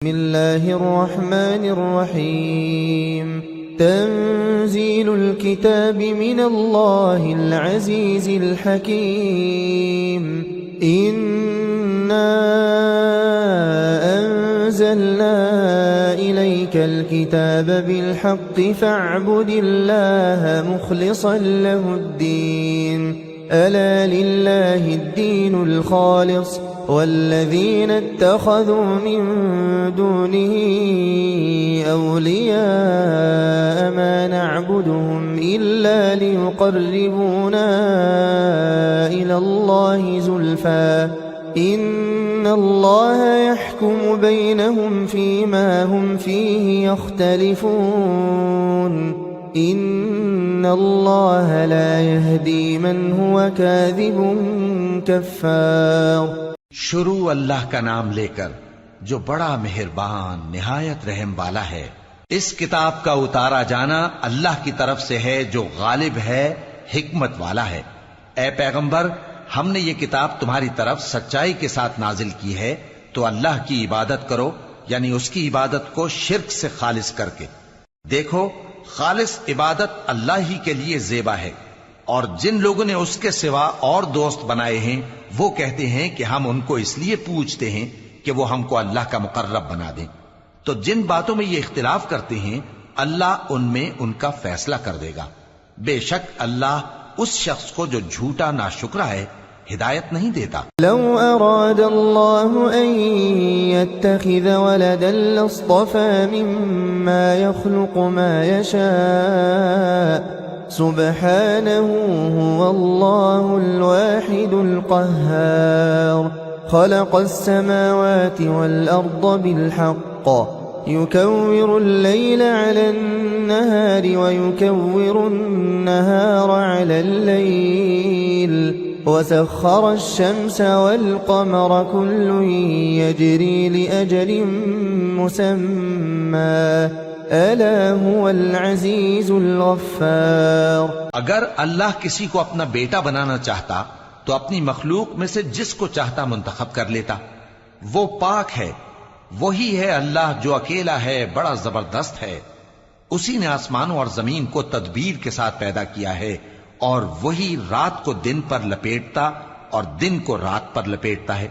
بسم الله الرحمن الرحيم تنزيل الكتاب من الله العزيز الحكيم إنا أنزلنا إليك الكتاب بالحق فاعبد الله مخلصا له الدين ألا لله الدين الخالص والذين اتخذوا من دونه أولياء ما نعبدهم إلا ليقربونا إلى الله زلفى إن الله يحكم بينهم فيما هم فيه يختلفون إن الله لا يهدي من هو كاذب كفار شروع اللہ کا نام لے کر جو بڑا مہربان نہایت رحم والا ہے۔ اس کتاب کا اتارا جانا اللہ کی طرف سے ہے جو غالب ہے، حکمت والا ہے۔ اے پیغمبر، ہم نے یہ کتاب تمہاری طرف سچائی کے ساتھ نازل کی ہے، تو اللہ کی عبادت کرو، یعنی اس کی عبادت کو شرک سے خالص کر کے۔ دیکھو، خالص عبادت اللہ ہی کے لیے زیبا ہے، اور جن لوگوں نے اس کے سوا اور دوست بنائے ہیں وہ کہتے ہیں کہ ہم ان کو اس لیے پوچھتے ہیں کہ وہ ہم کو اللہ کا مقرب بنا دیں۔ تو جن باتوں میں یہ اختلاف کرتے ہیں اللہ ان میں ان کا فیصلہ کر دے گا۔ بے شک اللہ اس شخص کو جو جھوٹا ناشکرا ہے ہدایت نہیں دیتا۔ لو اراد اللہ ان يتخذ ولدا لاصطفى مما يخلق ما يشاء سبحانه هو الله الواحد القهار خلق السماوات والأرض بالحق يكور الليل على النهار ويكور النهار على الليل وسخر الشمس والقمر كل يجري لأجل مسمى ألا هو العزيز الغفار۔ اگر اللہ کسی کو اپنا بیٹا بنانا چاہتا تو اپنی مخلوق میں سے جس کو چاہتا منتخب کر لیتا۔ وہ پاک ہے، وہی ہے اللہ جو اکیلا ہے، بڑا زبردست ہے۔ اسی نے آسمانوں اور زمین کو تدبیر کے ساتھ پیدا کیا ہے، اور وہی رات کو دن پر لپیٹتا اور دن کو رات پر لپیٹتا ہے،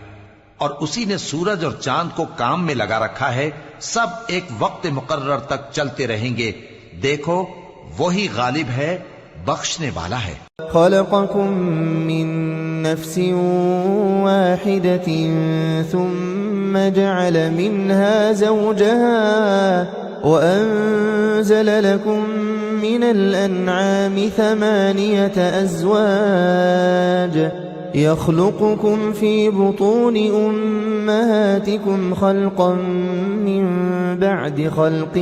اور اسی نے سورج اور چاند کو کام میں لگا رکھا ہے، سب ایک وقت مقرر تک چلتے رہیں گے۔ دیکھو، وہی غالب ہے، بخشنے والا ہے۔ خلقكم من نفس واحدة ثم جعل منها زوجها وأنزل لكم من الأنعام 8 أزواج يخلقكم في بطون أمهاتكم خلقا من بعد خلق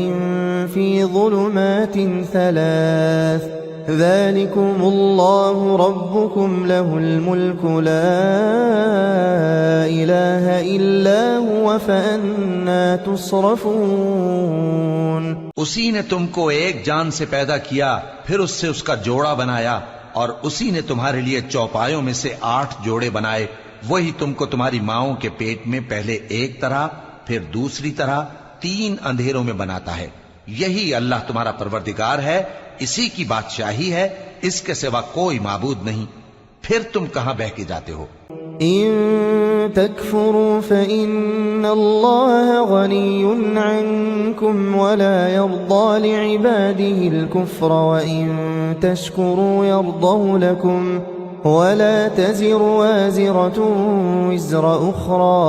في ظلمات 3 ذلكم الله ربكم له الملك لا إله إلا هو فأنا تصرفون۔ اسی نے تم کو ایک جان سے پیدا کیا، پھر اس سے اس کا جوڑا بنایا، اور اسی نے تمہارے لیے چوپایوں میں سے 8 جوڑے بنائے۔ وہی تم کو تمہاری ماؤں کے پیٹ میں پہلے ایک طرح پھر دوسری طرح 3 اندھیروں میں بناتا ہے۔ یہی اللہ تمہارا پروردگار ہے، اسی کی بادشاہی ہے، اس کے سوا کوئی معبود نہیں۔ پھر تم کہاں بہہ کے جاتے ہو؟ إن تكفروا فإن الله غني عنكم ولا يرضى لعباده الكفر وإن تشكروا يرضه لكم ولا تزر وازرة وزر أخرى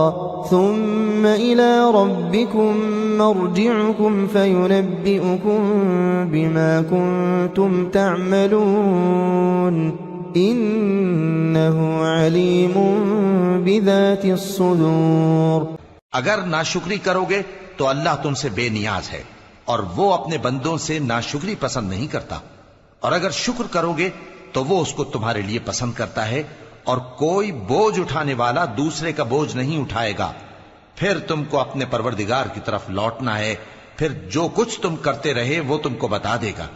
ثم إلى ربكم مرجعكم فينبئكم بما كنتم تعملون انہو علیم بذات الصدور۔ اگر ناشکری کرو گے تو اللہ تم سے بے نیاز ہے، اور وہ اپنے بندوں سے ناشکری پسند نہیں کرتا، اور اگر شکر کرو گے تو وہ اس کو تمہارے لیے پسند کرتا ہے، اور کوئی بوجھ اٹھانے والا دوسرے کا بوجھ نہیں اٹھائے گا۔ پھر تم کو اپنے پروردگار کی طرف لوٹنا ہے، پھر جو کچھ تم کرتے رہے وہ تم کو بتا دے گا۔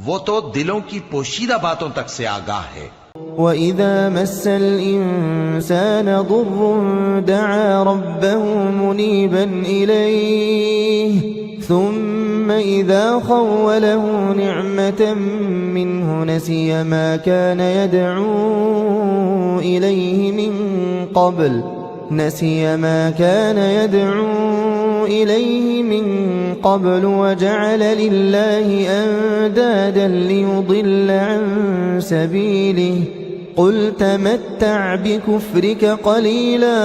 وہ تو دلوں کی پوشیدہ باتوں تک سے آگاہ ہے۔ وَإِذَا مَسَّ الْإِنسَانَ ضُرٌّ دَعَا رَبَّهُ مُنِيبًا إِلَيْهِ ثُمَّ إِذَا خَوَّلَهُ نِعْمَةً مِّنْهُ نَسِيَ مَا كَانَ يَدْعُو إِلَيْهِ مِن قَبْلُ وَجَعَلَ لِلَّهِ أَندَادًا لِّيُضِلَّ عَن سَبِيلِهِ قُلْ تَمَتَّعْ بِكُفْرِكَ قَلِيلًا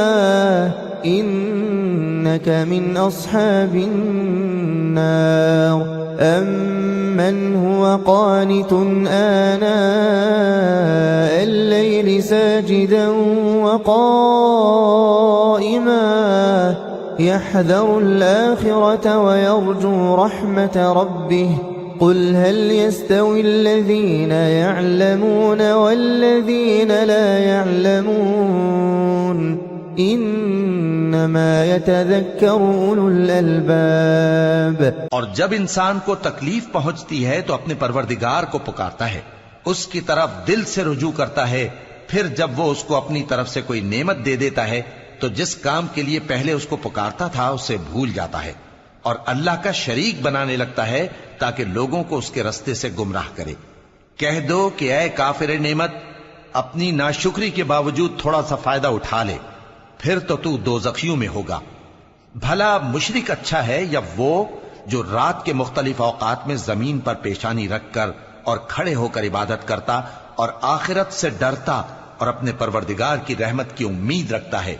إِنَّكَ مِنْ أَصْحَابِ النَّارِ أَمَّنْ هُوَ قَانِتٌ آنَاءَ اللَّيْلِ سَاجِدًا وَقَائِمًا يَحْذَرُ الْآخِرَةَ وَيَرْجُو رَحْمَةَ رَبِّهِ قُلْ هَلْ يَسْتَوِي الَّذِينَ يَعْلَمُونَ وَالَّذِينَ لَا يَعْلَمُونَ إِنَّمَا يَتَذَكَّرُ أُولُو الْأَلْبَابِ۔ اور جب انسان کو تکلیف پہنچتی ہے تو اپنے پروردگار کو پکارتا ہے، اس کی طرف دل سے رجوع کرتا ہے، پھر جب وہ اس کو اپنی طرف سے کوئی نعمت دے دیتا ہے تو جس کام کے لیے پہلے اس کو پکارتا تھا اسے بھول جاتا ہے اور اللہ کا شریک بنانے لگتا ہے تاکہ لوگوں کو اس کے رستے سے گمراہ کرے۔ کہہ دو کہ اے کافر نعمت، اپنی ناشکری کے باوجود تھوڑا سا فائدہ اٹھا لے، پھر تو دوزخیوں میں ہوگا۔ بھلا مشرک اچھا ہے یا وہ جو رات کے مختلف اوقات میں زمین پر پیشانی رکھ کر اور کھڑے ہو کر عبادت کرتا اور آخرت سے ڈرتا اور اپنے پروردگار کی رحمت کی امید رکھتا ہے؟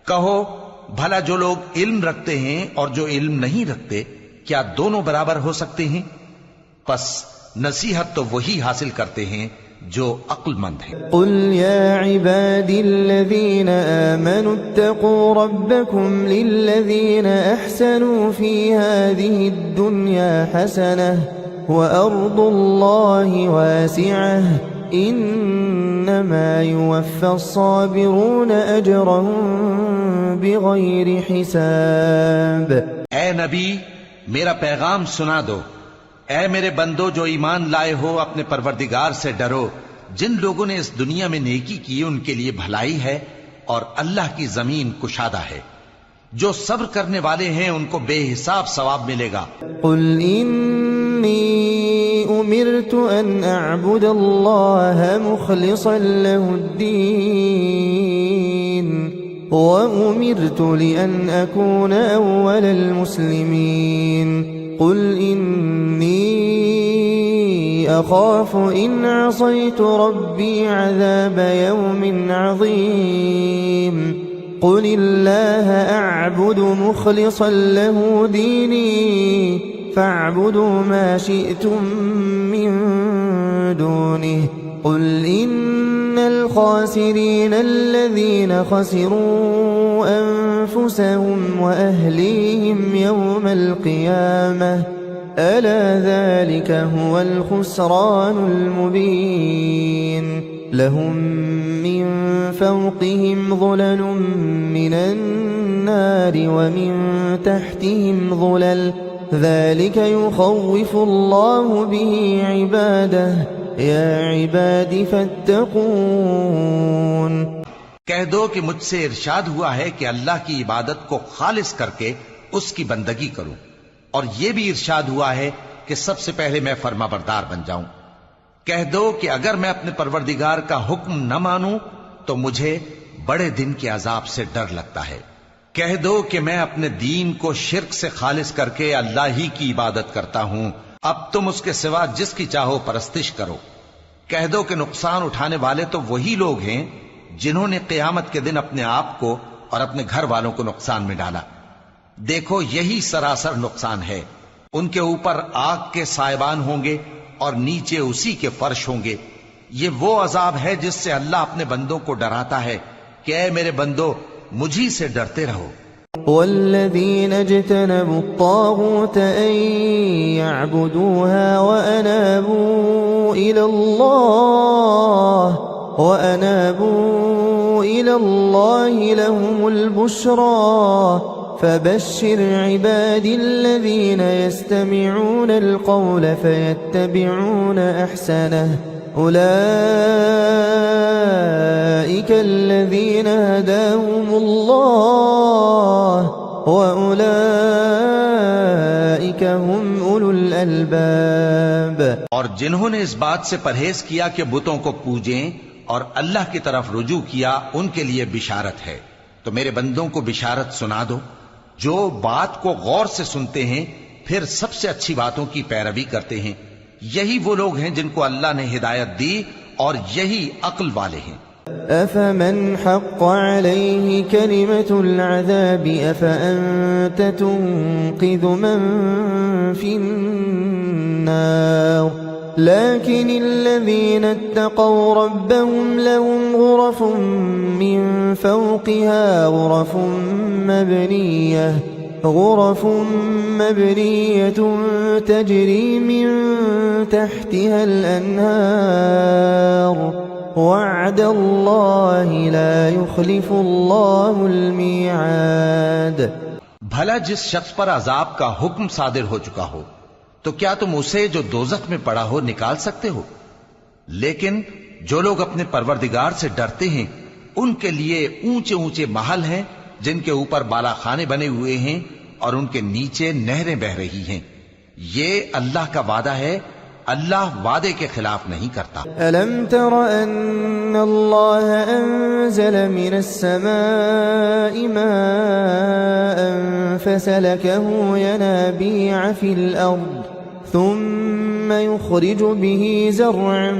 کہو بھلا جو لوگ علم رکھتے ہیں اور جو علم نہیں رکھتے، کیا دونوں برابر ہو سکتے ہیں؟ پس نصیحت تو وہی حاصل کرتے ہیں جو عقل مند ہیں۔ قل يا عبادي الذين آمنوا اتقوا ربكم للذين أحسنوا في هذه الدنيا حسنة وأرض الله واسعة إنما يوفى الصابرون أجرهم بغير حساب۔ اے نبی، میرا پیغام سنا دو۔ اے میرے بندو جو ایمان لائے ہو، اپنے پروردگار سے ڈرو۔ جن لوگوں نے اس دنیا میں نیکی کی ان کے لیے بھلائی ہے اور اللہ کی زمین کشادہ ہے۔ جو صبر کرنے والے ہیں ان کو بے حساب ثواب ملے گا۔ قل انی امرت ان اعبد اللہ مخلصا له الدین وامرت لان اکون اول المسلمین قل انی اخاف ان عصیت ربی عذاب یوم عظیم قل اللہ اعبد مخلصا له دینی فاعبدوا ما شئتم من دونه قل ان الخاسرین الذین خسروا انفسهم واهلیهم یوم القیامة ألا ذلك هو الخسران المبين لهم من فوقهم ظلل من النار ومن تحتهم ظلل ذلك يخوف الله به عباده يا عباد فاتقون۔ کہہ دو کہ مجھ سے ارشاد ہوا ہے کہ اللہ کی عبادت کو خالص کر کے اس کی بندگی کروں، اور یہ بھی ارشاد ہوا ہے کہ سب سے پہلے میں فرما بردار بن جاؤں۔ کہہ دو کہ اگر میں اپنے پروردگار کا حکم نہ مانوں تو مجھے بڑے دن کے عذاب سے ڈر لگتا ہے۔ کہہ دو کہ میں اپنے دین کو شرک سے خالص کر کے اللہ ہی کی عبادت کرتا ہوں، اب تم اس کے سوا جس کی چاہو پرستش کرو۔ کہہ دو کہ نقصان اٹھانے والے تو وہی لوگ ہیں جنہوں نے قیامت کے دن اپنے آپ کو اور اپنے گھر والوں کو نقصان میں ڈالا۔ دیکھو یہی سراسر نقصان ہے۔ ان کے اوپر آگ کے سائبان ہوں گے اور نیچے اسی کے فرش ہوں گے۔ یہ وہ عذاب ہے جس سے اللہ اپنے بندوں کو ڈراتا ہے کہ اے میرے بندو مجھی سے ڈرتے رہو۔ والذین اجتنبوا الطاغوت ان يعبدوها وانابوا الى الله لهم البشرى فبشر عبادي الذين يستمعون القول فيتبعون احسنه أولئك الذين هداهم الله وأولئك هم أولو الألباب. اور جنہوں نے اس بات سے پرہیز کیا کہ بتوں کو پوجیں اور اللہ کی طرف رجوع کیا، ان کے لیے بشارت ہے. تو میرے بندوں کو بشارت سنا دو جو بات کو غور سے سنتے ہیں پھر سب سے اچھی باتوں کی پیروی کرتے ہیں. یہی وہ لوگ ہیں جن کو اللہ نے ہدایت دی اور یہی عقل والے ہیں. أفمن حق عليه كلمة العذاب أفأنت تنقذ من في النار لكن الذين اتقوا ربهم لهم غرف من فوقها غرف مبنية تجري من تحتها الأنهار وعد الله لا يخلف الله الميعاد. بھلا جس شخص پر عذاب کا حکم صادر ہو چکا ہو تو کیا تم اسے جو دوزخ میں پڑا ہو نکال سکتے ہو؟ لیکن جو لوگ اپنے پروردگار سے ڈرتے ہیں ان کے لیے اونچے اونچے محل ہیں جن کے اوپر بالا خانے بنے ہوئے ہیں اور ان کے نیچے نہریں بہ رہی ہیں. یہ اللہ کا وعدہ ہے، اللہ وعدے کے خلاف نہیں کرتا. ألم تر أن الله أنزل من السماء ماء فسلكه ينابيع في الأرض ثم يخرج به زرعا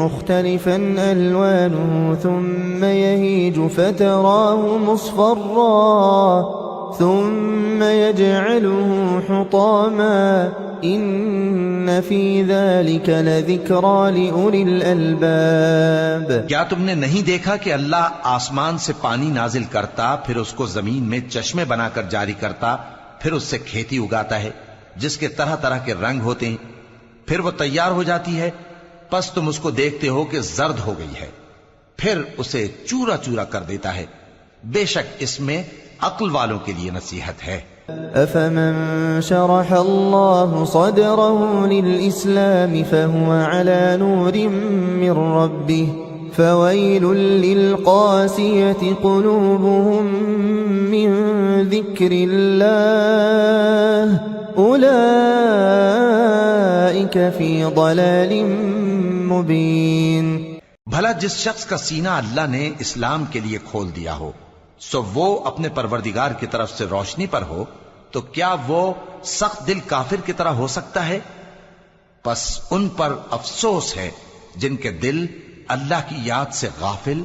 مختلفا ألوانه ثم يهيج فتراه مصفرا ثم يجعله حطاما ان فی ذلک لذکری لأولی الالباب. کیا تم نے نہیں دیکھا کہ اللہ آسمان سے پانی نازل کرتا، پھر اس کو زمین میں چشمے بنا کر جاری کرتا، پھر اس سے کھیتی اگاتا ہے جس کے طرح طرح کے رنگ ہوتے ہیں، پھر وہ تیار ہو جاتی ہے، پس تم اس کو دیکھتے ہو کہ زرد ہو گئی ہے، پھر اسے چورا چورا کر دیتا ہے. بے شک اس میں عقل والوں کے لیے نصیحت ہے. أفمن شرح الله صدره للإسلام فهو على نور من ربه فويل للقاسية قلوبهم من ذكر الله أولئك في ضلال مبين. بھلا جس شخص کا سینہ اللہ نے اسلام کے لیے کھول دیا ہو سو وہ اپنے پروردگار کی طرف سے روشنی پر ہو، تو کیا وہ سخت دل کافر کی طرح ہو سکتا ہے؟ پس ان پر افسوس ہے جن کے دل اللہ کی یاد سے غافل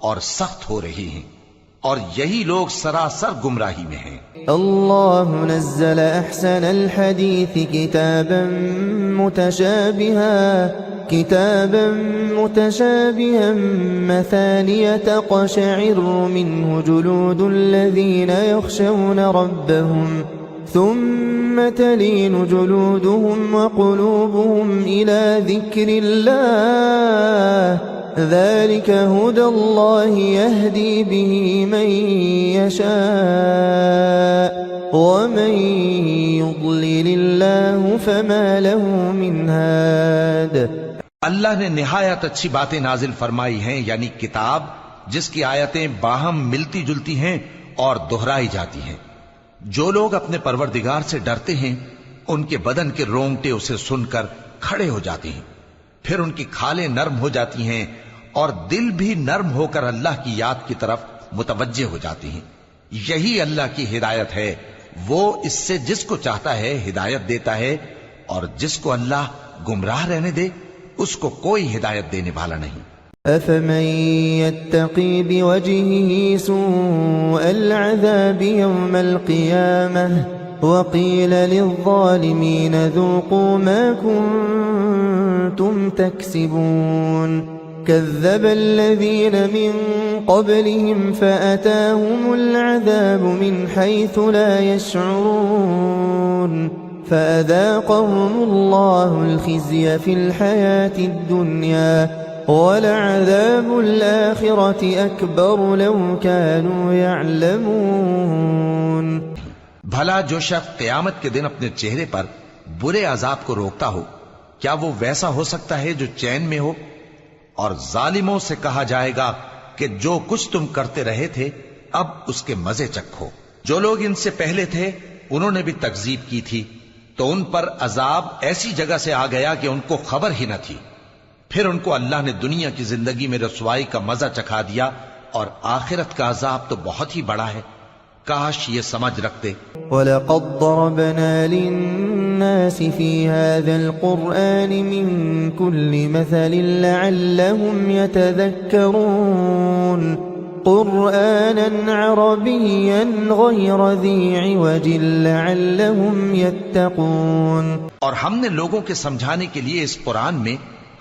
اور سخت ہو رہی ہیں، اور یہی لوگ سراسر گمراہی میں ہیں. اللہ نزل احسن الحدیث کتابا متشابها مثانية تقشعر منه جلود الذين يخشون ربهم ثم تلين جلودهم وقلوبهم إلى ذكر الله ذلك هدى الله يهدي به من يشاء ومن يضلل الله فما له من هاد. اللہ نے نہایت اچھی باتیں نازل فرمائی ہیں، یعنی کتاب جس کی آیتیں باہم ملتی جلتی ہیں اور دہرائی جاتی ہیں. جو لوگ اپنے پروردگار سے ڈرتے ہیں ان کے بدن کے رونگٹے اسے سن کر کھڑے ہو جاتے ہیں، پھر ان کی کھالیں نرم ہو جاتی ہیں اور دل بھی نرم ہو کر اللہ کی یاد کی طرف متوجہ ہو جاتی ہیں. یہی اللہ کی ہدایت ہے، وہ اس سے جس کو چاہتا ہے ہدایت دیتا ہے، اور جس کو اللہ گمراہ رہنے دے اس کو کوئی ہدایت دینے والا نہیں. أفمن يتقي بوجهه سوء العذاب يوم القيامة وقيل للظالمين ذوقوا ما كنتم تكسبون. كذب الذين من قبلهم فأتاهم العذاب من حيث لا يشعرون فأذاقهم الله الخزي في الحياة الدنيا وَلَعَذَابُ الْآخِرَةِ أَكْبَرُ لَوْ كَانُوا يَعْلَمُونَ. بھلا جو شخص قیامت کے دن اپنے چہرے پر برے عذاب کو روکتا ہو، کیا وہ ویسا ہو سکتا ہے جو چین میں ہو؟ اور ظالموں سے کہا جائے گا کہ جو کچھ تم کرتے رہے تھے اب اس کے مزے چکھو۔ جو لوگ ان سے پہلے تھے انہوں نے بھی تکذیب کی تھی، تو ان پر عذاب ایسی جگہ سے آ گیا کہ ان کو خبر ہی نہ تھی۔ پھر ان کو اللہ نے دنیا کی زندگی میں رسوائی کا مزہ چکھا دیا، اور آخرت کا عذاب تو بہت ہی بڑا ہے۔ کاش یہ سمجھ رکھتے۔ وَلَقَدْ ضَرَبْنَا لِلنَّاسِ فِي هَذَا الْقُرْآنِ مِنْ كُلِّ مَثَلٍ لَعَلَّهُمْ يَتَذَكَّرُونَ قُرْآنًا عَرَبِيًّا غَيْرَ ذِي عِوَجٍ لَعَلَّهُمْ يَتَّقُونَ۔ اور ہم نے لوگوں کے سمجھانے کے لیے اس قرآن میں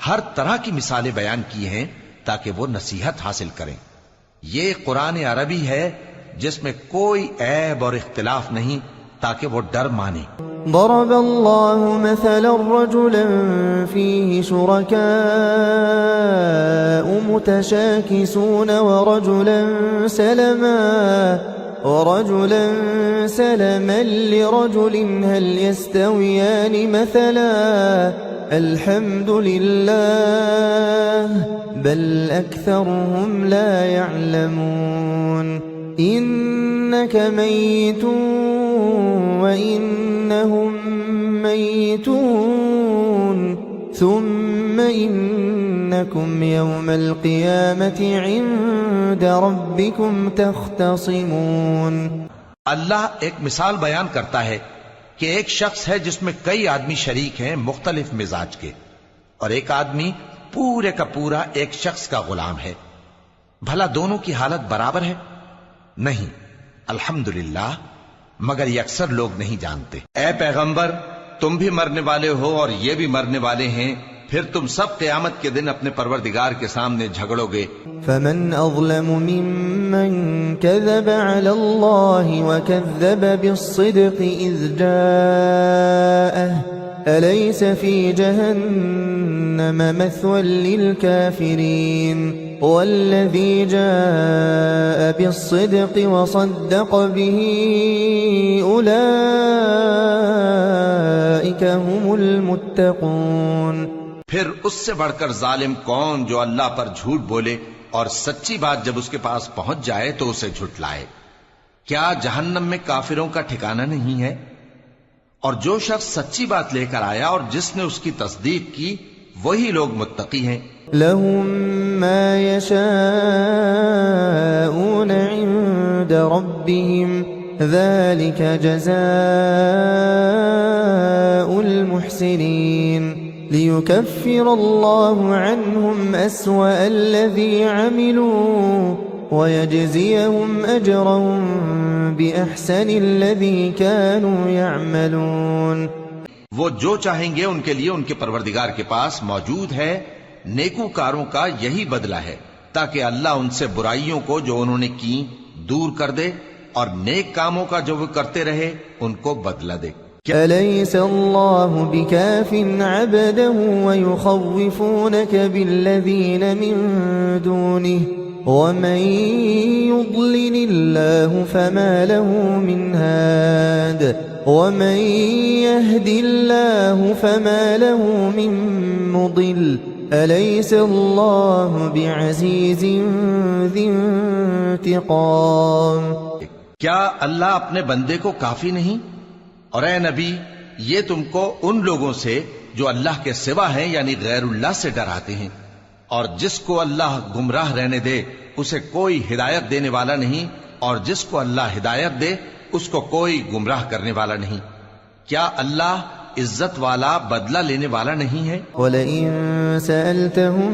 ہر طرح کی مثالیں بیان کی ہیں تاکہ وہ نصیحت حاصل کریں۔ یہ قرآن عربی ہے جس میں کوئی عیب اور اختلاف نہیں، تاکہ وہ ڈر مانے۔ ضرب الله مثلا رجلا فيه شركاء متشاكسون ورجلا سلما لرجل هل يستويان مثلا الحمد لله بل أكثرهم لا يعلمون إنك ميت وإنهم ميتون ثم إنكم يوم القيامة عند ربكم تختصمون۔ اللہ ایک مثال بیان کرتا ہے کہ ایک شخص ہے جس میں کئی آدمی شریک ہیں مختلف مزاج کے، اور ایک آدمی پورے کا پورا ایک شخص کا غلام ہے۔ بھلا دونوں کی حالت برابر ہے؟ نہیں، الحمدللہ، مگر یہ اکثر لوگ نہیں جانتے۔ اے پیغمبر، تم بھی مرنے والے ہو اور یہ بھی مرنے والے ہیں، پھر تم سب قیامت کے دن اپنے پروردگار کے سامنے جھگڑو گے۔ فمن أظلم ممن كذب على الله وكذب بالصدق إذ جاءه أليس في جهنم مثوى للكافرين والذي جاء بالصدق وصدق به أولئك هم المتقون۔ پھر اس سے بڑھ کر ظالم کون جو اللہ پر جھوٹ بولے اور سچی بات جب اس کے پاس پہنچ جائے تو اسے جھٹلائے۔ کیا جہنم میں کافروں کا ٹھکانہ نہیں ہے؟ اور جو شخص سچی بات لے کر آیا اور جس نے اس کی تصدیق کی وہی لوگ متقی ہیں۔ لهم ما يشاءون عند ربهم ذلك جزاء المحسنين ليكفر الله عنهم أسوأ الذي عملوا ويجزيهم أجرهم بأحسن الذي كانوا يعملون۔ وہ جو چاہیں گے ان کے لیے ان کے پروردگار کے پاس موجود ہے، نیکوکاروں کا یہی بدلہ ہے، تاکہ اللہ ان سے برائیوں کو جو انہوں نے کی دور کر دے اور نیک کاموں کا جو وہ کرتے رہے ان کو بدلہ دے۔ أليس الله بكاف عبده ويخوفونك بالذين من دونه ومن يضلل الله فما له من هاد ومن يهد الله فما له من مضل أليس الله بعزيز ذي انتقام۔ کیا اللہ اپنے بندے کو کافی نہیں؟ اور اے نبی، یہ تم کو ان لوگوں سے جو اللہ کے سوا ہیں یعنی غیر اللہ سے ڈراتے ہیں، اور جس کو اللہ گمراہ رہنے دے اسے کوئی ہدایت دینے والا نہیں، اور جس کو اللہ ہدایت دے اس کو کوئی گمراہ کرنے والا نہیں۔ کیا اللہ عزت والا بدلہ لینے والا نہیں ہے؟ وَلَئِن سَأَلْتَهُم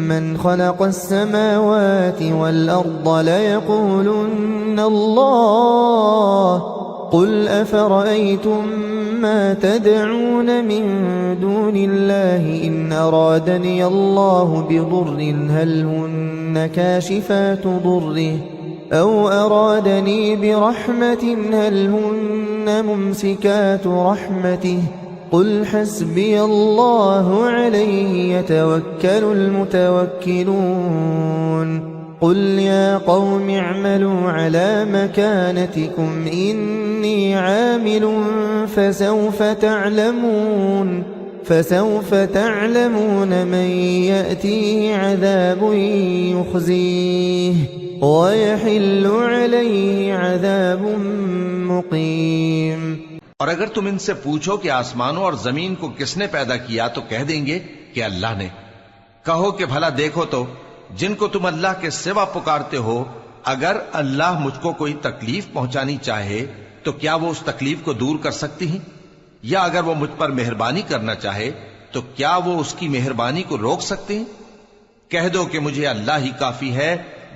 مَّنْ خَلَقَ السَّمَاوَاتِ وَالْأَرْضَ لَيَقُولُنَّ اللَّهُ قُلْ أَفَرَأَيْتُم مَّا تَدْعُونَ مِن دُونِ اللَّهِ إِنْ أَرَادَنِيَ اللَّهُ بِضُرٍّ هَلْ هُنَّ كَاشِفَاتُ ضُرِّهِ أَوْ أَرَادَنِي بِرَحْمَةٍ هَلْ هُنَّ مُمْسِكَاتُ رَحْمَتِهِ قُلْ حَسْبِيَ اللَّهُ عَلَيْهِ يَتَوَكَّلُ الْمُتَوَكِّلُونَ قُلْ يَا قَوْمِ اعْمَلُوا عَلَى مَكَانَتِكُمْ إِنِّي عَامِلٌ فَسَوْفَ تَعْلَمُونَ فسوف تعلمون من يأتيه عذاب يخزيه ويحل عليه عذاب مقيم۔ اور اگر تم ان سے پوچھو کہ آسمانوں اور زمین کو کس نے پیدا کیا تو کہہ دیں گے کہ اللہ نے۔ کہو کہ بھلا دیکھو تو جن کو تم اللہ کے سوا پکارتے ہو، اگر اللہ مجھ کو کوئی تکلیف پہنچانی چاہے تو کیا وہ اس تکلیف کو دور کر سکتی ہیں؟ یا اگر وہ مجھ پر مہربانی کرنا چاہے تو کیا وہ اس کی مہربانی کو روک سکتے ہیں؟ کہہ دو کہ مجھے اللہ ہی کافی ہے،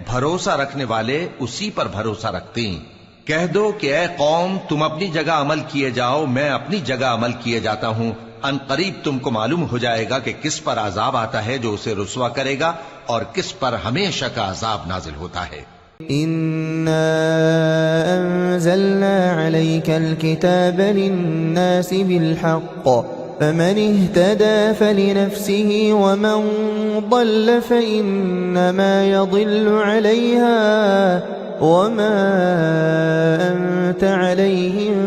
بھروسہ رکھنے والے اسی پر بھروسہ رکھتے ہیں۔ کہہ دو کہ اے قوم تم اپنی جگہ عمل کیے جاؤ، میں اپنی جگہ عمل کیے جاتا ہوں، ان قریب تم کو معلوم ہو جائے گا کہ کس پر عذاب آتا ہے جو اسے رسوا کرے گا اور کس پر ہمیشہ کا عذاب نازل ہوتا ہے۔ إنا أنزلنا عليك الكتاب للناس بالحق فمن اهتدى فلنفسه ومن ضل فإنما يضل عليها وما أنت عليهم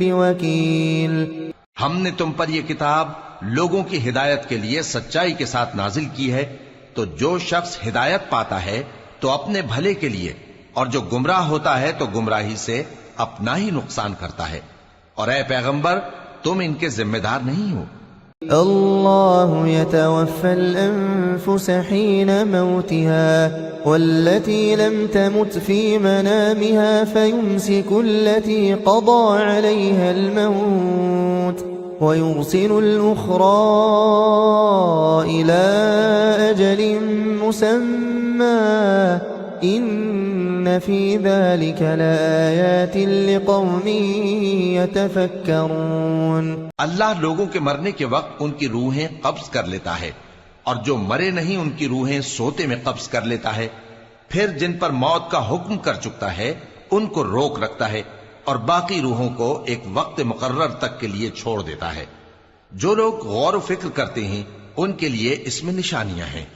بوكيل۔ ہم نے تم پر یہ کتاب لوگوں کی ہدایت کے لیے سچائی کے ساتھ نازل کی ہے، تو جو شخص ہدایت پاتا ہے تو اپنے بھلے کے لیے، اور جو گمراہ ہوتا ہے تو گمراہی سے اپنا ہی نقصان کرتا ہے، اور اے پیغمبر تم ان کے ذمہ دار نہیں ہو۔ اللہ يتوفى الأنفس حين موتها والتي لم تمت في منامها فيمسك التي قضى عليها الموت ويرسل الأخرى إلى أجل مسمى إن في ذلك لآيات لقوم يتفكرون۔ اللہ لوگوں کے مرنے کے وقت ان کی روحیں قبض کر لیتا ہے، اور جو مرے نہیں ان کی روحیں سوتے میں قبض کر لیتا ہے، پھر جن پر موت کا حکم کر چکتا ہے ان کو روک رکھتا ہے، اور باقی روحوں کو ایک وقت مقرر تک کے لیے چھوڑ دیتا ہے۔ جو لوگ غور و فکر کرتے ہیں ان کے لیے اس میں نشانیاں ہیں۔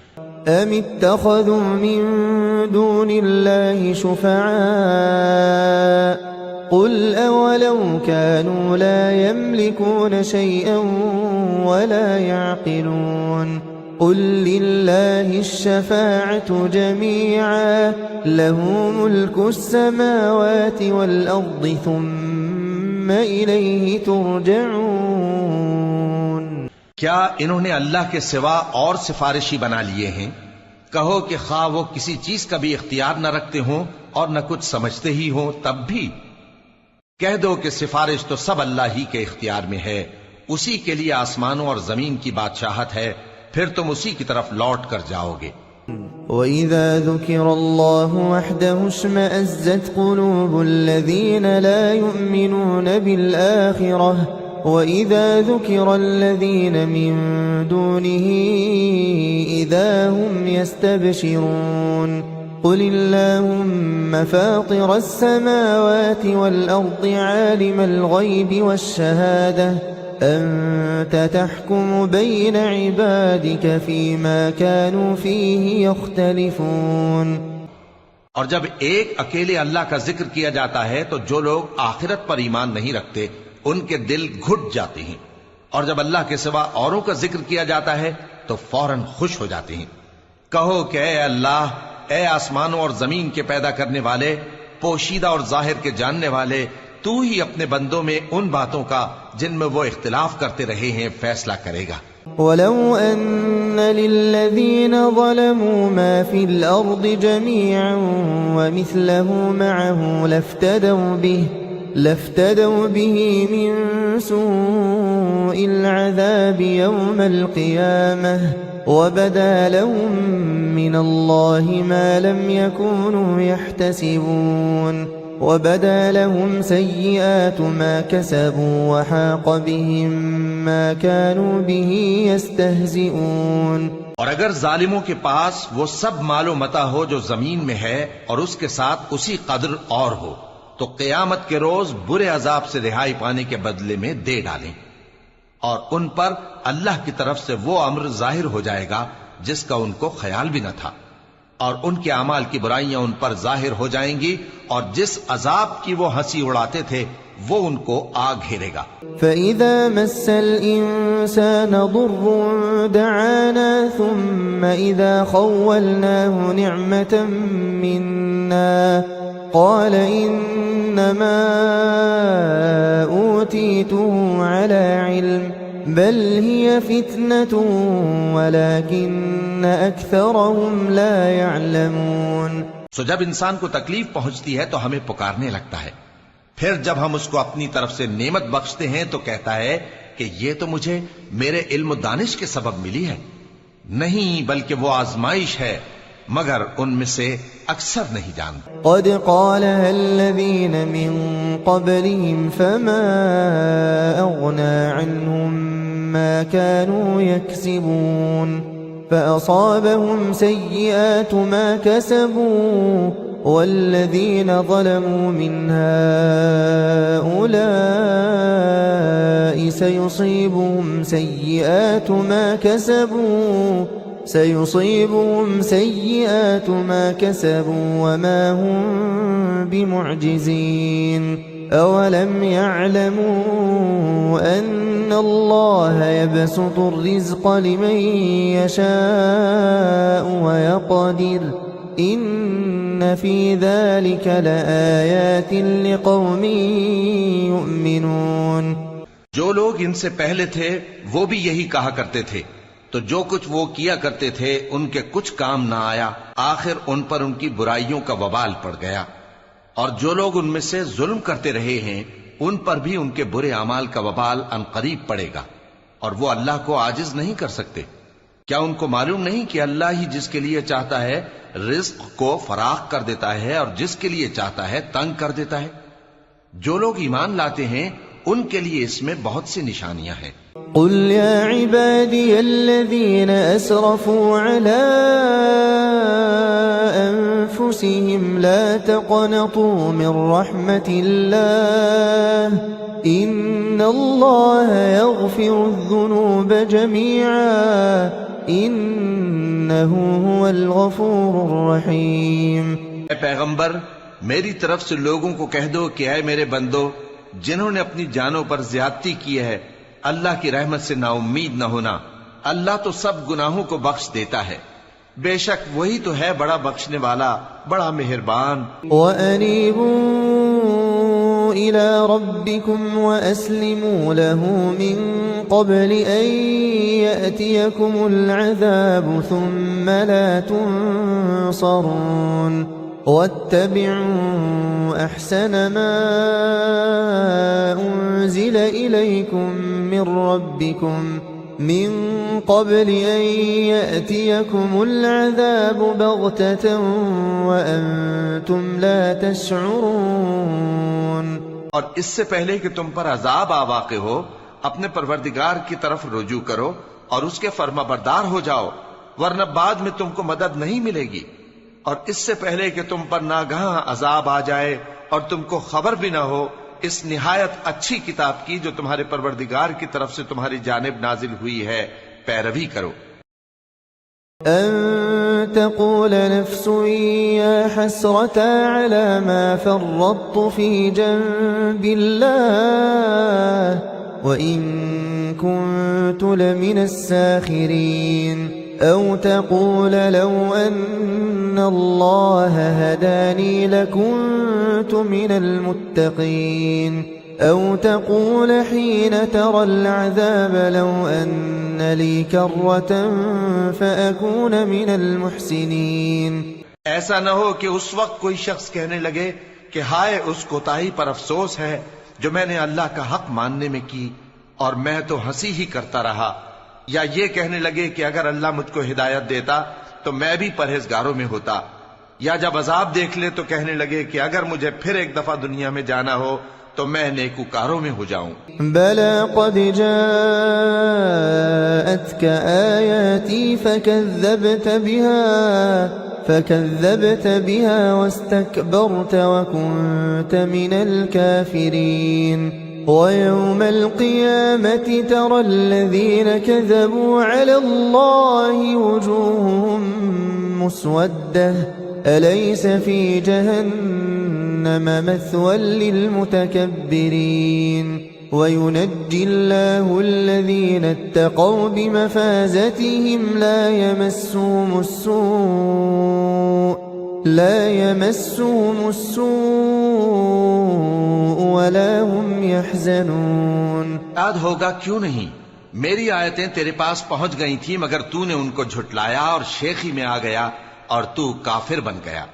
ام اتخذوا من دون الله شفعاء قل اولو كانوا لا يملكون شيئا ولا يعقلون قل لله الشفاعة جميعا له ملك السماوات والأرض ثم إليه ترجعون۔ کیا انہوں نے اللہ کے سوا اور سفارشی بنا لیے ہیں؟ کہو کہ خواہ وہ کسی چیز کا بھی اختیار نہ رکھتے ہوں اور نہ کچھ سمجھتے ہی ہوں تب بھی۔ کہہ دو کہ سفارش تو سب اللہ ہی کے اختیار میں ہے، اسی کے لیے آسمانوں اور زمین کی بادشاہت ہے، پھر تم اسی کی طرف لوٹ کر جاؤ گے۔ وَإِذَا ذُكِرَ اللَّهُ وَحْدَهُ اشْمَأَزَّتْ قُلُوبُ الَّذِينَ لَا يُؤْمِنُونَ بِالْآخِرَةِ وَإِذَا ذُكِرَ الَّذِينَ مِن دُونِهِ إِذَا هُمْ يَسْتَبْشِرُونَ قُلِ اللَّهُمَّ فَاطِرَ السَّمَاوَاتِ وَالْأَرْضِ عَالِمَ الْغَيْبِ وَالشَّهَادَةِ أَنْتَ تَحْكُمُ بَيْنَ عِبَادِكَ فِيمَا كَانُوا فِيهِ يَخْتَلِفُونَ۔ اور جب ایک اکیلے اللہ کا ذکر کیا جاتا ہے تو جو لوگ آخرت پر ایمان نہیں رکھتے ان کے دل گھٹ جاتے ہیں، اور جب اللہ کے سوا اوروں کا ذکر کیا جاتا ہے تو فوراً خوش ہو جاتے ہیں۔ کہو کہ اے اللہ، اے آسمانوں اور زمین کے پیدا کرنے والے، پوشیدہ اور ظاہر کے جاننے والے، تو ہی اپنے بندوں میں ان باتوں کا جن میں وہ اختلاف کرتے رہے ہیں فیصلہ کرے گا۔ وَلَوْ أَنَّ لِلَّذِينَ ظَلَمُوا مَا فِي الْأَرْضِ جَمِيعًا وَمِثْلَهُ مَعَهُ لافتدوا به من سوء العذاب يوم القيامة وبدا لهم من الله ما لم يكونوا يحتسبون وبدا لهم سيئات ما كسبوا وحاق بهم ما كانوا به يستهزئون۔ اور اگر ظالموں کے پاس وہ سب مال و متاع ہو جو زمین میں ہے اور اس کے ساتھ اسی قدر اور ہو تو قیامت کے روز برے عذاب سے رہائی پانے کے بدلے میں دے ڈالیں، اور ان پر اللہ کی طرف سے وہ امر ظاہر ہو جائے گا جس کا ان کو خیال بھی نہ تھا، اور ان کے اعمال کی برائیاں ان پر ظاہر ہو جائیں گی، اور جس عذاب کی وہ ہنسی اڑاتے تھے وہ ان کو آ گھیرے گا۔ فَإِذَا مَسَّ الْإِنسَانَ ضُرٌّ دَعَانَا ثُمَّ إِذَا خَوَّلْنَاهُ نِعْمَةً مِنَّا قَالَ إِنَّمَا أُوتِيتُهُ عَلَى عِلْمٍ بَلْ هِيَ فِتْنَةٌ وَلَكِنَّ أَكْثَرَهُمْ لَا يَعْلَمُونَ۔ سو جب انسان کو تکلیف پہنچتی ہے تو ہمیں پکارنے لگتا ہے، پھر جب ہم اس کو اپنی طرف سے نعمت بخشتے ہیں تو کہتا ہے کہ یہ تو مجھے میرے علم و دانش کے سبب ملی ہے، نہیں بلکہ وہ آزمائش ہے، مگر ان میں سے اکثر نہیں جانتے۔ قد قالها الذين من قبلهم فما أغنى عنهم ما كانوا يكسبون فأصابهم سيئات ما كسبوا والذين ظلموا من هؤلاء سيصيبهم سيئات ما كسبوا وما هم بمعجزين أولم يعلموا أن الله يبسط الرزق لمن يشاء ويقدر إن في ذلك لآيات لقوم يؤمنون۔ جو لوگ ان سے پہلے تھے وہ بھی یہی کہا کرتے تھے، تو جو کچھ وہ کیا کرتے تھے ان کے کچھ کام نہ آیا، آخر ان پر ان کی برائیوں کا وبال پڑ گیا، اور جو لوگ ان میں سے ظلم کرتے رہے ہیں ان پر بھی ان کے برے اعمال کا وبال عنقریب پڑے گا، اور وہ اللہ کو عاجز نہیں کر سکتے۔ کیا ان کو معلوم نہیں کہ اللہ ہی جس کے لیے چاہتا ہے رزق کو فراخ کر دیتا ہے اور جس کے لیے چاہتا ہے تنگ کر دیتا ہے؟ جو لوگ ایمان لاتے ہیں ان کے لیے اس میں بہت سی نشانیاں ہیں۔ قل يا عبادي الذين أسرفوا على أنفسهم لا تقنطوا من رحمة الله إن الله يغفر الذنوب جميعا إنه هو الغفور الرحيم۔ اے پیغمبر، میری طرف سے لوگوں کو کہہ دو کہ اے میرے بندو، جنہوں نے اپنی جانوں پر زیادتی کی ہے، اللہ کی رحمت سے نا امید نہ ہونا، اللہ تو سب گناہوں کو بخش دیتا ہے، بے شک وہی تو ہے بڑا بخشنے والا، بڑا مہربان۔ وَأَنِيبُوا إِلَى رَبِّكُمْ وَأَسْلِمُوا لَهُ مِن قَبْلِ أَن يَأْتِيَكُمُ الْعَذَابُ ثُمَّ لَا تُنصَرُونَ وَاتَّبِعُوا أَحْسَنَ مَا أُنزِلَ إِلَيْكُم مِّن رَّبِّكُم مِّن قَبْلِ أَن يَأْتِيَكُمُ الْعَذَابُ بَغْتَةً وَأَنتُمْ لَا تَشْعُرُونَ۔ اور اس سے پہلے کہ تم پر عذاب آ واقع ہو، اپنے پروردگار کی طرف رجوع کرو اور اس کے فرما بردار ہو جاؤ، ورنہ بعد میں تم کو مدد نہیں ملے گی، اور اس سے پہلے کہ تم پر ناگہاں عذاب آ جائے اور تم کو خبر بھی نہ ہو، اس نہایت اچھی کتاب کی جو تمہارے پروردگار کی طرف سے تمہاری جانب نازل ہوئی ہے پیروی کرو۔ أن تقول نفس يا حسرة على ما فرطت في جنب الله وإن كنت لمن الساخرين أو تقول لو أن الله هداني لكنت من المتقين أو تقول حين ترى العذاب لو أن لي كرة فأكون من المحسنين۔ ایسا نہ ہو کہ اس وقت کوئی شخص کہنے لگے کہ ہائے اس کوتاہی پر افسوس ہے جو میں نے اللہ کا حق ماننے میں کی اور میں تو ہنسی ہی کرتا رہا، یا یہ کہنے لگے کہ اگر اللہ مجھ کو ہدایت دیتا تو میں بھی پرہیزگاروں میں ہوتا، یا جب عذاب دیکھ لے تو کہنے لگے کہ اگر مجھے پھر ایک دفعہ دنیا میں جانا ہو تو میں نیکوکاروں میں ہو جاؤں۔ بلى قد جاءتك آياتي فكذبت بها واستكبرت وكنت من الكافرين ويوم القيامة ترى الذين كذبوا على الله وجوههم مسودة أليس في جهنم مثوى للمتكبرين وينجي الله الذين اتقوا بمفازتهم لا يمسهم السوء ولا هم يحزنون. یاد ہوگا کیوں نہیں میری آیتیں تیرے پاس پہنچ گئی تھی مگر تو نے ان کو جھٹلایا اور شیخی میں آ گیا اور تو کافر بن گیا.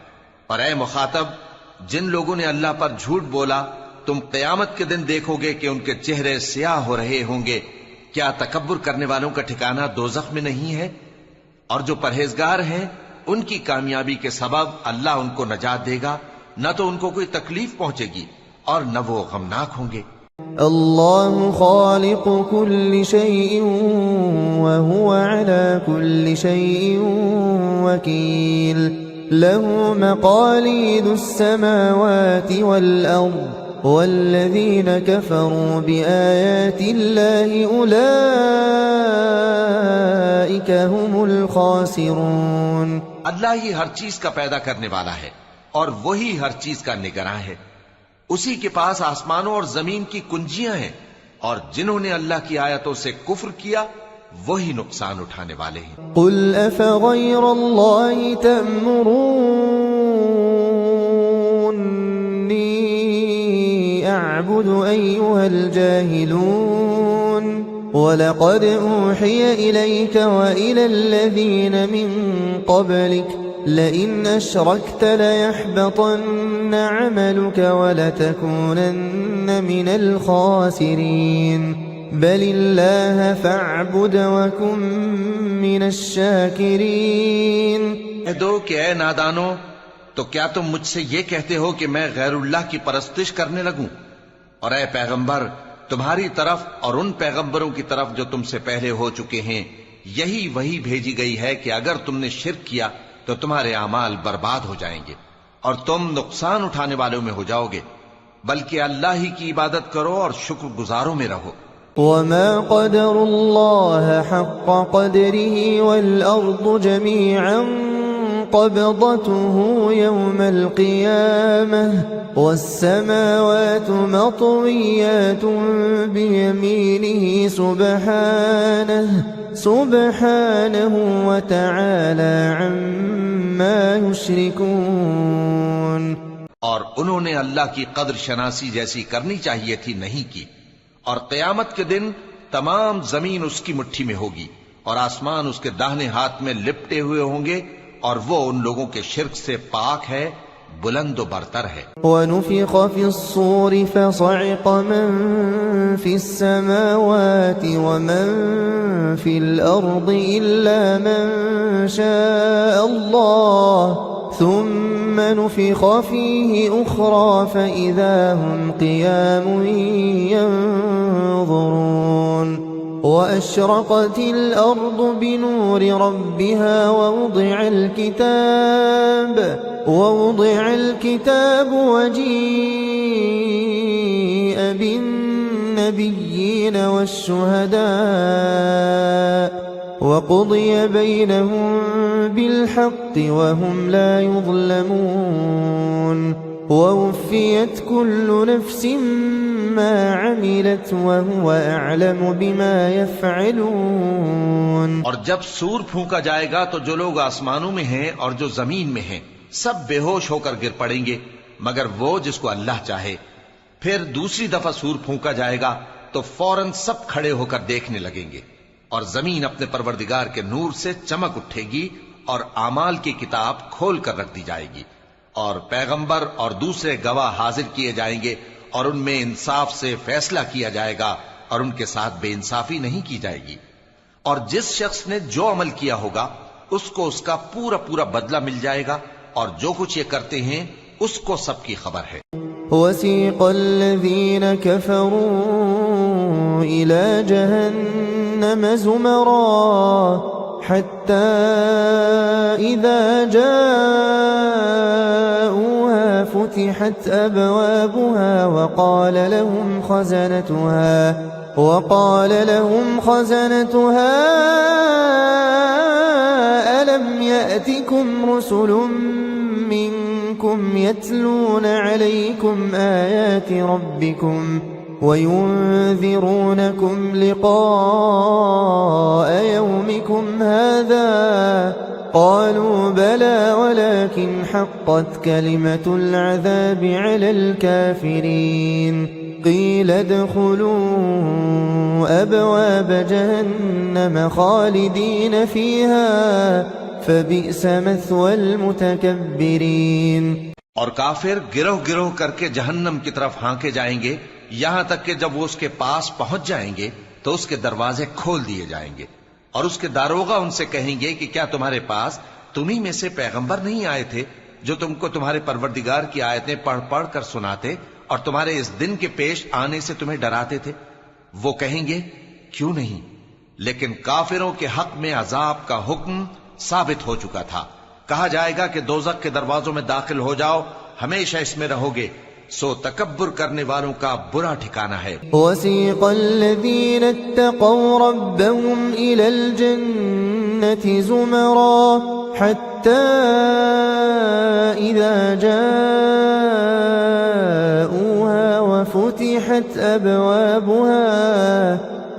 اور اے مخاطب جن لوگوں نے اللہ پر جھوٹ بولا تم قیامت کے دن دیکھو گے کہ ان کے چہرے سیاہ ہو رہے ہوں گے. کیا تکبر کرنے والوں کا ٹھکانہ دوزخ میں نہیں ہے؟ اور جو پرہیزگار ہیں ان کی کامیابی کے سبب اللہ ان کو نجات دے گا، نہ تو ان کو کوئی تکلیف پہنچے گی اور نہ وہ غمناک ہوں گے. اللہ خالق كل شيء وهو على كل شيء وكيل له مقاليد السماوات والأرض والذين كفروا بآيات الله أولئك هم الخاسرون. اللہ ہی ہر چیز کا پیدا کرنے والا ہے اور وہی ہر چیز کا نگراں ہے. اسی کے پاس آسمانوں اور زمین کی کنجیاں ہیں، اور جنہوں نے اللہ کی آیتوں سے کفر کیا وہی نقصان اٹھانے والے ہیں. قل افغیر اللہ تأمرونی اعبد ایها الجاہلون وَلَقَدْ أُوحِيَ إِلَيْكَ وَإِلَى الَّذِينَ مِن قَبْلِكَ لَئِنْ أَشْرَكْتَ لَيَحْبَطَنَّ عَمَلُكَ وَلَتَكُونَنَّ مِنَ الْخَاسِرِينَ بَلِ اللَّهَ فَاعْبُدْ وَكُن مِّنَ الشَّاكِرِينَ. کہہ دو کہ اے نادانو، تو کیا تم مجھ سے یہ کہتے ہو کہ میں غیر اللہ کی پرستش کرنے لگوں؟ اور اے پیغمبر، تمہاری طرف اور ان پیغمبروں کی طرف جو تم سے پہلے ہو چکے ہیں یہی وہی بھیجی گئی ہے کہ اگر تم نے شرک کیا تو تمہارے اعمال برباد ہو جائیں گے اور تم نقصان اٹھانے والوں میں ہو جاؤ گے، بلکہ اللہ ہی کی عبادت کرو اور شکر گزاروں میں رہو. وَمَا قَدَرُوا اللَّهَ حَقَّ قَدْرِهِ وَالْأَرْضُ جَمِيعًا قَبْضَتُهُ يَوْمَ الْقِيَامَةِ وَالسَّمَاوَاتُ مَطْوِيَّاتٌ بِيَمِينِهِ سُبْحَانَهُ وَتَعَالَى عَمَّا يُشْرِكُونَ. اور انہوں نے اللہ کی قدر شناسی جیسی کرنی چاہیے تھی نہیں کی. اور قیامت کے دن تمام زمین اس کی مٹھی میں ہوگی اور آسمان اس کے داہنے ہاتھ میں لپٹے ہوئے ہوں گے، اور وہ ان لوگوں کے شرک سے پاک ہے، بلند و برتر ہے. وَنُفِخَ فِي الصُّورِ فَصَعِقَ مَن فِي السَّمَاوَاتِ وَمَن فِي الْأَرْضِ إِلَّا مَن شَاءَ اللَّهُ ثُمَّ نُفِخَ فِيهِ أُخْرَى فَإِذَا هُمْ قِيَامٌ يَنظُرُونَ. وَأَشْرَقَتِ الْأَرْضُ بِنُورِ رَبِّهَا وَوُضِعَ الْكِتَابُ وَجِيءَ بِالنَّبِيِّينَ وَالشُّهَدَاءِ وَقُضِيَ بَيْنَهُم بِالْحَقِّ وَهُمْ لَا يُظْلَمُونَ. وَوُفِّيَتْ كُلُّ نَفْسٍ مَا عَمِلَتْ وَهُوَ أَعْلَمُ بِمَا يَفْعَلُونَ. اور جب سور پھونکا جائے گا تو جو لوگ آسمانوں میں ہیں اور جو زمین میں ہیں سب بے ہوش ہو کر گر پڑیں گے مگر وہ جس کو اللہ چاہے. پھر دوسری دفعہ سور پھونکا جائے گا تو فوراً سب کھڑے ہو کر دیکھنے لگیں گے، اور زمین اپنے پروردگار کے نور سے چمک اٹھے گی اور اعمال کی کتاب کھول کر رکھ دی جائے گی، اور پیغمبر اور دوسرے گواہ حاضر کیے جائیں گے، اور ان میں انصاف سے فیصلہ کیا جائے گا اور ان کے ساتھ بے انصافی نہیں کی جائے گی. اور جس شخص نے جو عمل کیا ہوگا اس کو اس کا پورا پورا بدلہ مل جائے گا، اور جو کچھ یہ کرتے ہیں اس کو سب کی خبر ہے. وَسِيقَ الَّذِينَ كَفَرُوا إِلَى جَهَنَّمَ زُمَرًا حَتَّى إِذَا جَاءُوهَا فُتِحَتْ أَبْوَابُهَا وَقَالَ لَهُمْ خَزَنَتُهَا أَلَمْ يَأْتِكُمْ رُسُلٌ مِّنكُمْ منكم يتلون عليكم آيات ربكم وينذرونكم لقاء يومكم هذا قالوا بلى ولكن حقت كلمة العذاب على الكافرين قيل ادخلوا أبواب جهنم خالدين فيها فبئس مثوى المتكبرين. اور کافر گروہ گروہ کر کے جہنم کی طرف ہانکے جائیں گے یہاں تک کہ جب وہ اس کے پاس پہنچ جائیں گے تو اس کے دروازے کھول دیے جائیں گے اور اس کے داروغہ ان سے کہیں گے کہ کیا تمہارے پاس تمہیں میں سے پیغمبر نہیں آئے تھے جو تم کو تمہارے پروردگار کی آیتیں پڑھ پڑھ کر سناتے اور تمہارے اس دن کے پیش آنے سے تمہیں ڈراتے تھے؟ وہ کہیں گے کیوں نہیں، لیکن کافروں کے حق میں عذاب کا حکم ثابت ہو چکا تھا. کہا جائے گا کہ دوزخ کے دروازوں میں داخل ہو جاؤ، ہمیشہ اس میں رہو گے، سو تکبر کرنے والوں کا برا ٹھکانہ ہے. وسيق الذين اتقوا ربهم إلى الجنة زمرا حتى إذا جاءوها وفتحت أبوابها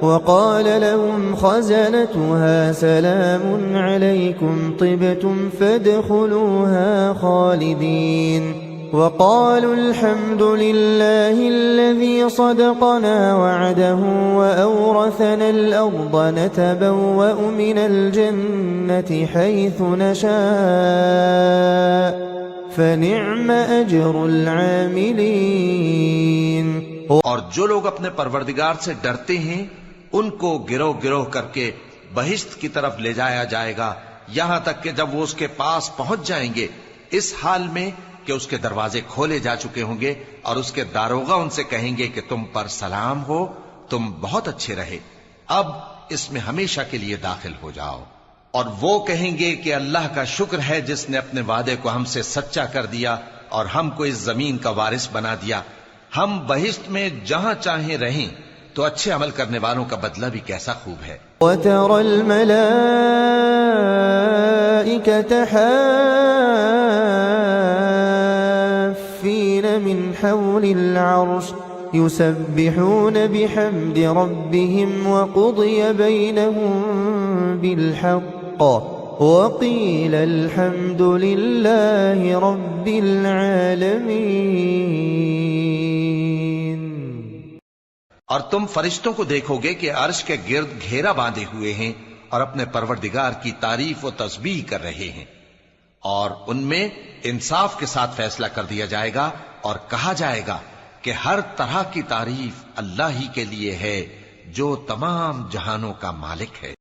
وقال لهم خزنتها سلام عليكم طبتم فادخلوها خالدين وقالوا الحمد لله الذي صدقنا وعده وأورثنا الأرض نتبوأ من الجنة حيث نشاء فنعم أجر العاملين. اور جو لوگ اپنے پروردگار سے ڈرتے ہیں ان کو گروہ گروہ کر کے بہشت کی طرف لے جایا جائے گا یہاں تک کہ جب وہ اس کے پاس پہنچ جائیں گے اس حال میں کہ اس کے دروازے کھولے جا چکے ہوں گے اور اس کے داروغہ ان سے کہیں گے کہ تم پر سلام ہو، تم بہت اچھے رہے، اب اس میں ہمیشہ کے لیے داخل ہو جاؤ. اور وہ کہیں گے کہ اللہ کا شکر ہے جس نے اپنے وعدے کو ہم سے سچا کر دیا اور ہم کو اس زمین کا وارث بنا دیا. ہم بہشت میں جہاں چاہیں رہیں تو اچھے عمل کرنے والوں کا بدلہ بھی کیسا خوب ہے. وَتَرَى الْمَلَائِكَةَ حَافِّينَ مِنْ حَوْلِ الْعَرْشِ يُسَبِّحُونَ بِحَمْدِ رَبِّهِمْ وَقُضِيَ بَيْنَهُم بِالْحَقِّ وَقِيلَ الْحَمْدُ لِلَّهِ رَبِّ الْعَالَمِينَ. اور تم فرشتوں کو دیکھو گے کہ عرش کے گرد گھیرا باندھے ہوئے ہیں اور اپنے پروردگار کی تعریف و تسبیح کر رہے ہیں، اور ان میں انصاف کے ساتھ فیصلہ کر دیا جائے گا اور کہا جائے گا کہ ہر طرح کی تعریف اللہ ہی کے لیے ہے جو تمام جہانوں کا مالک ہے.